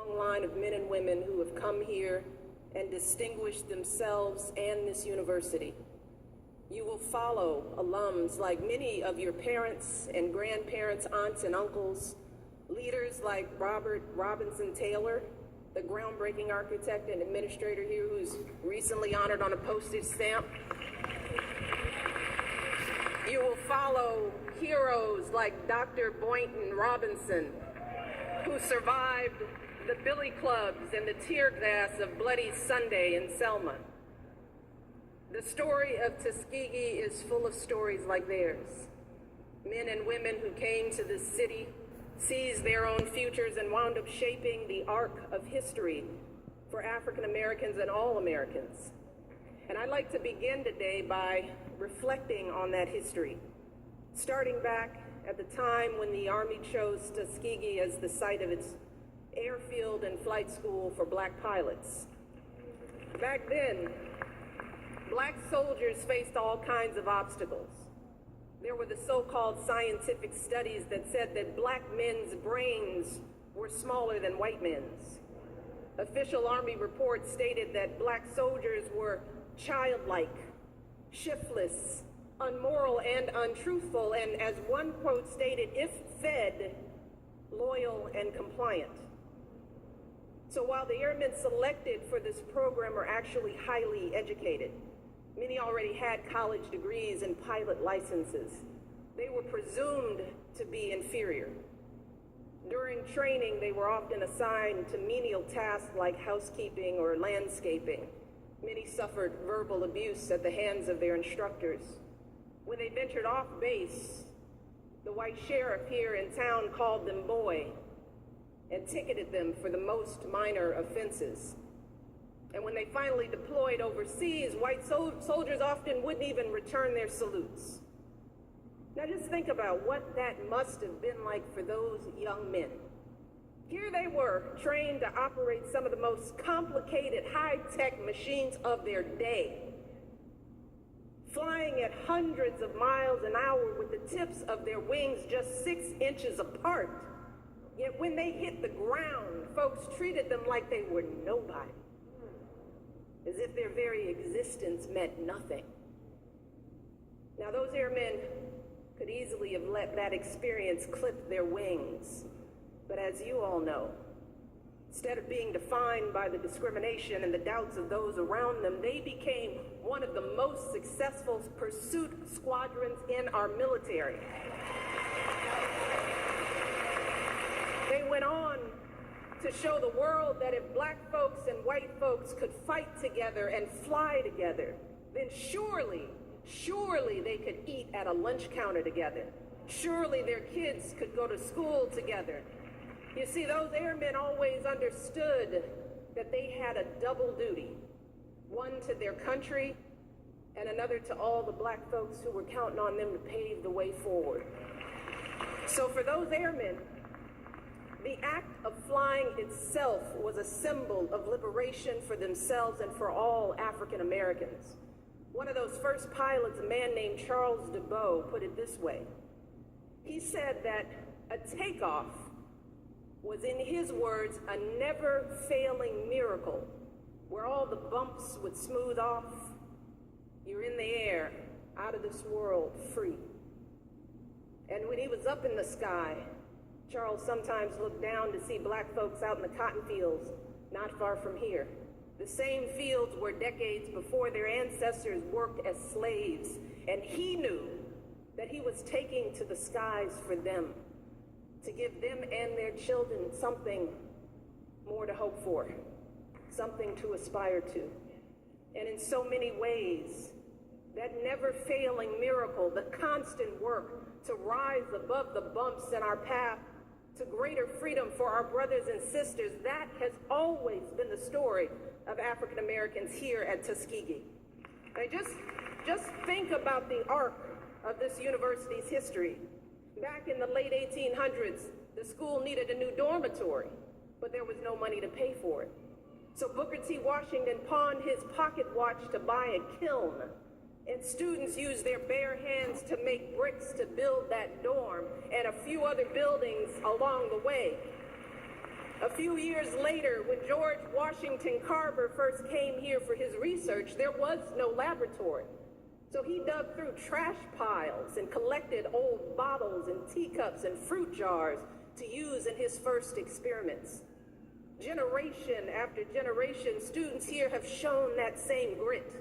long line of men and women who have come here and distinguished themselves and this university. You will follow alums like many of your parents and grandparents, aunts and uncles, leaders like Robert Robinson Taylor, the groundbreaking architect and administrator here who's recently honored on a postage stamp. You will follow heroes like Dr. Boynton Robinson, who survived the billy clubs and the tear gas of Bloody Sunday in Selma. The story of Tuskegee is full of stories like theirs. Men and women who came to this city, seized their own futures, and wound up shaping the arc of history for African Americans and all Americans. And I'd like to begin today by reflecting on that history, starting back at the time when the Army chose Tuskegee as the site of its airfield and flight school for black pilots. Back then, black soldiers faced all kinds of obstacles. There were the so-called scientific studies that said that black men's brains were smaller than white men's. Official Army reports stated that black soldiers were childlike, shiftless, unmoral, and untruthful, and as one quote stated, if fed, loyal and compliant. So while the airmen selected for this program are actually highly educated, many already had college degrees and pilot licenses, they were presumed to be inferior. During training, they were often assigned to menial tasks like housekeeping or landscaping. Many suffered verbal abuse at the hands of their instructors. When they ventured off base, the white sheriff here in town called them boy and ticketed them for the most minor offenses. And when they finally deployed overseas, white soldiers often wouldn't even return their salutes. Now just think about what that must have been like for those young men. Here they were, trained to operate some of the most complicated high-tech machines of their day, flying at hundreds of miles an hour with the tips of their wings just 6 inches apart. Yet when they hit the ground, folks treated them like they were nobody, as if their very existence meant nothing. Now those airmen could easily have let that experience clip their wings. But as you all know, instead of being defined by the discrimination and the doubts of those around them, they became one of the most successful pursuit squadrons in our military. They went on to show the world that if black folks and white folks could fight together and fly together, then surely they could eat at a lunch counter together. Surely their kids could go to school together. You see, those airmen always understood that they had a double duty, one to their country and another to all the black folks who were counting on them to pave the way forward. So for those airmen, the act of flying itself was a symbol of liberation for themselves and for all African Americans. One of those first pilots, a man named Charles DeBow, put it this way. He said that a takeoff was, in his words, a never-failing miracle where all the bumps would smooth off. You're in the air, out of this world, free. And when he was up in the sky, Charles sometimes looked down to see black folks out in the cotton fields not far from here. The same fields where decades before their ancestors worked as slaves. And he knew that he was taking to the skies for them, to give them and their children something more to hope for, something to aspire to. And in so many ways, that never-failing miracle, the constant work to rise above the bumps in our path to greater freedom for our brothers and sisters, that has always been the story of African Americans here at Tuskegee. And just think about the arc of this university's history. Back in the late 1800s, the school needed a new dormitory, but there was no money to pay for it. So Booker T. Washington pawned his pocket watch to buy a kiln, and students used their bare hands to make bricks to build that dorm and a few other buildings along the way. A few years later, when George Washington Carver first came here for his research, there was no laboratory. So he dug through trash piles and collected old bottles and teacups and fruit jars to use in his first experiments. Generation after generation, students here have shown that same grit,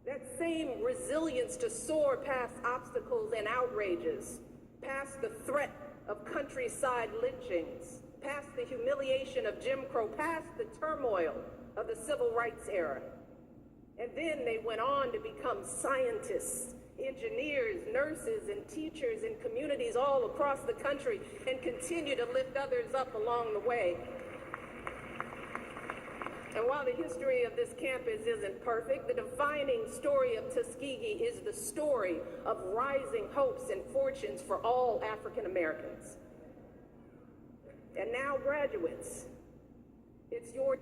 that same resilience to soar past obstacles and outrages, past the threat of countryside lynchings, past the humiliation of Jim Crow, past the turmoil of the civil rights era. And then they went on to become scientists, engineers, nurses, and teachers in communities all across the country, and continue to lift others up along the way. And while the history of this campus isn't perfect, the defining story of Tuskegee is the story of rising hopes and fortunes for all African Americans. And now, graduates, it's your